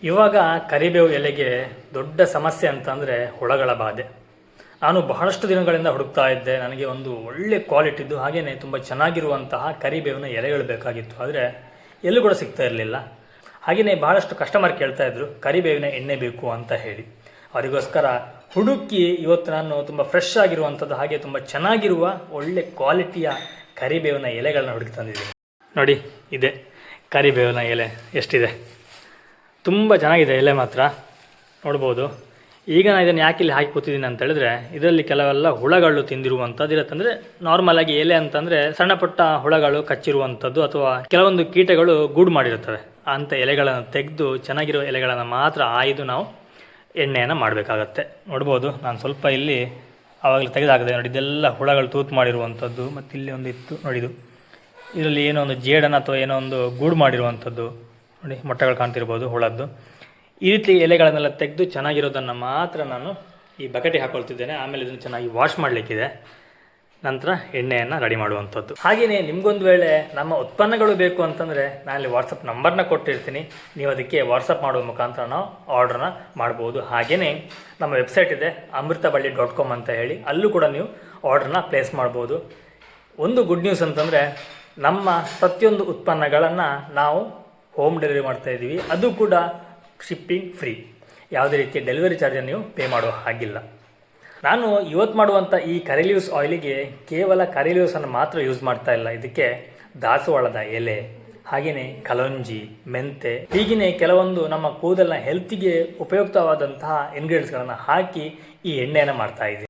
ಇವಾಗ ಕರಿಬೇವು ಎಲೆಗೆ ದೊಡ್ಡ ಸಮಸ್ಯೆ ಅಂತಂದರೆ ಹುಳಗಳ ಬಾಧೆ. ನಾನು ಬಹಳಷ್ಟು ದಿನಗಳಿಂದ ಹುಡುಕ್ತಾ ಇದ್ದೆ. ನನಗೆ ಒಂದು ಒಳ್ಳೆ ಕ್ವಾಲಿಟಿದ್ದು ಹಾಗೆಯೇ ತುಂಬ ಚೆನ್ನಾಗಿರುವಂತಹ ಕರಿಬೇವಿನ ಎಲೆಗಳು ಬೇಕಾಗಿತ್ತು. ಆದರೆ ಎಲ್ಲೂ ಕೂಡ ಸಿಗ್ತಾ ಇರಲಿಲ್ಲ. ಹಾಗೆಯೇ ಬಹಳಷ್ಟು ಕಸ್ಟಮರ್ ಕೇಳ್ತಾ ಇದ್ರು ಕರಿಬೇವಿನ ಎಣ್ಣೆ ಬೇಕು ಅಂತ ಹೇಳಿ. ಅವರಿಗೋಸ್ಕರ ಹುಡುಕಿ ಇವತ್ತು ನಾನು ತುಂಬ ಫ್ರೆಶ್ ಆಗಿರುವಂಥದ್ದು ಹಾಗೆ ತುಂಬ ಚೆನ್ನಾಗಿರುವ ಒಳ್ಳೆ ಕ್ವಾಲಿಟಿಯ ಕರಿಬೇವಿನ ಎಲೆಗಳನ್ನ ಹುಡುಕಿ ತಂದಿದ್ದೀನಿ. ನೋಡಿ, ಇದೆ ಕರಿಬೇವಿನ ಎಲೆ ಎಷ್ಟಿದೆ, ತುಂಬ ಚೆನ್ನಾಗಿದೆ ಎಲೆ ಮಾತ್ರ ನೋಡ್ಬೋದು. ಈಗ ನಾನು ಇದನ್ನು ಯಾಕೆ ಇಲ್ಲಿ ಹಾಕಿ ಕೂತಿದ್ದೀನಿ ಅಂತ ಹೇಳಿದ್ರೆ, ಇದರಲ್ಲಿ ಕೆಲವೆಲ್ಲ ಹುಳಗಳು ತಿಂದಿರುವಂಥದ್ದು ಇರುತ್ತೆ. ಅಂದರೆ ನಾರ್ಮಲಾಗಿ ಎಲೆ ಅಂತಂದರೆ ಸಣ್ಣ ಪುಟ್ಟ ಹುಳಗಳು ಕಚ್ಚಿರುವಂಥದ್ದು ಅಥವಾ ಕೆಲವೊಂದು ಕೀಟಗಳು ಗೂಡು ಮಾಡಿರುತ್ತವೆ. ಅಂಥ ಎಲೆಗಳನ್ನು ತೆಗೆದು ಚೆನ್ನಾಗಿರೋ ಎಲೆಗಳನ್ನು ಮಾತ್ರ ಆಯ್ದು ನಾವು ಎಣ್ಣೆಯನ್ನು ಮಾಡಬೇಕಾಗತ್ತೆ. ನೋಡ್ಬೋದು, ನಾನು ಸ್ವಲ್ಪ ಇಲ್ಲಿ ಆವಾಗಲೇ ತೆಗೆದಾಕಿದೆ ನೋಡಿ. ಇದೆಲ್ಲ ಹುಳಗಳು ತೂತು ಮಾಡಿರುವಂಥದ್ದು. ಮತ್ತು ಇಲ್ಲಿ ಒಂದು ಇತ್ತು ನೋಡಿದು, ಇದರಲ್ಲಿ ಏನೋ ಒಂದು ಜೇಡನ್ನು ಅಥವಾ ಏನೋ ಒಂದು ಗೂಡು ಮಾಡಿರುವಂಥದ್ದು ನೋಡಿ, ಮೊಟ್ಟೆಗಳು ಕಾಣ್ತಿರ್ಬೋದು ಹುಳದ್ದು. ಈ ರೀತಿ ಎಲೆಗಳನ್ನೆಲ್ಲ ತೆಗೆದು ಚೆನ್ನಾಗಿರೋದನ್ನು ಮಾತ್ರ ನಾನು ಈ ಬಕೆಟಿಗೆ ಹಾಕೊಳ್ತಿದ್ದೇನೆ. ಆಮೇಲೆ ಇದನ್ನು ಚೆನ್ನಾಗಿ ವಾಶ್ ಮಾಡಲಿಕ್ಕಿದೆ, ನಂತರ ಎಣ್ಣೆಯನ್ನು ರೆಡಿ ಮಾಡುವಂಥದ್ದು. ಹಾಗೆಯೇ ನಿಮಗೊಂದು ವೇಳೆ ನಮ್ಮ ಉತ್ಪನ್ನಗಳು ಬೇಕು ಅಂತಂದರೆ ನಾನಲ್ಲಿ ವಾಟ್ಸಪ್ ನಂಬರ್ನ ಕೊಟ್ಟಿರ್ತೀನಿ. ನೀವು ಅದಕ್ಕೆ ವಾಟ್ಸಪ್ ಮಾಡುವ ಮುಖಾಂತರ ನಾವು ಆರ್ಡ್ರನ್ನ ಮಾಡ್ಬೋದು. ಹಾಗೆಯೇ ನಮ್ಮ ವೆಬ್ಸೈಟ್ ಇದೆ amritabhalli.com ಅಂತ ಹೇಳಿ, ಅಲ್ಲೂ ಕೂಡ ನೀವು ಆರ್ಡ್ರನ್ನ ಪ್ಲೇಸ್ ಮಾಡ್ಬೋದು. ಒಂದು ಗುಡ್ ನ್ಯೂಸ್ ಅಂತಂದರೆ ನಮ್ಮ ಪ್ರತಿಯೊಂದು ಉತ್ಪನ್ನಗಳನ್ನು ನಾವು ಹೋಮ್ ಡೆಲಿವರಿ ಮಾಡ್ತಾಯಿದ್ದೀವಿ. ಅದು ಕೂಡ ಶಿಪ್ಪಿಂಗ್ ಫ್ರೀ. ಯಾವುದೇ ರೀತಿಯ ಡೆಲಿವರಿ ಚಾರ್ಜನ್ನು ನೀವು ಪೇ ಮಾಡೋ ಹಾಗಿಲ್ಲ. ನಾನು ಇವತ್ತು ಮಾಡುವಂಥ ಈ ಕರಿ ಲೀವ್ಸ್ ಆಯಿಲಿಗೆ ಕೇವಲ ಕರಿ ಲೀವ್ಸನ್ನು ಮಾತ್ರ ಯೂಸ್ ಮಾಡ್ತಾ ಇಲ್ಲ. ಇದಕ್ಕೆ ದಾಸವಾಳದ ಎಲೆ, ಹಾಗೆಯೇ ಕಲೋಂಜಿ, ಮೆಂತೆ, ಹೀಗೆಯೇ ಕೆಲವೊಂದು ನಮ್ಮ ಕೂದಲಿನ ಹೆಲ್ತಿಗೆ ಉಪಯುಕ್ತವಾದಂತಹ ಇಂಗ್ರೀಡಿಯೆಂಟ್ಸ್ಗಳನ್ನು ಹಾಕಿ ಈ ಎಣ್ಣೆಯನ್ನು ಮಾಡ್ತಾಯಿದ್ದೀನಿ.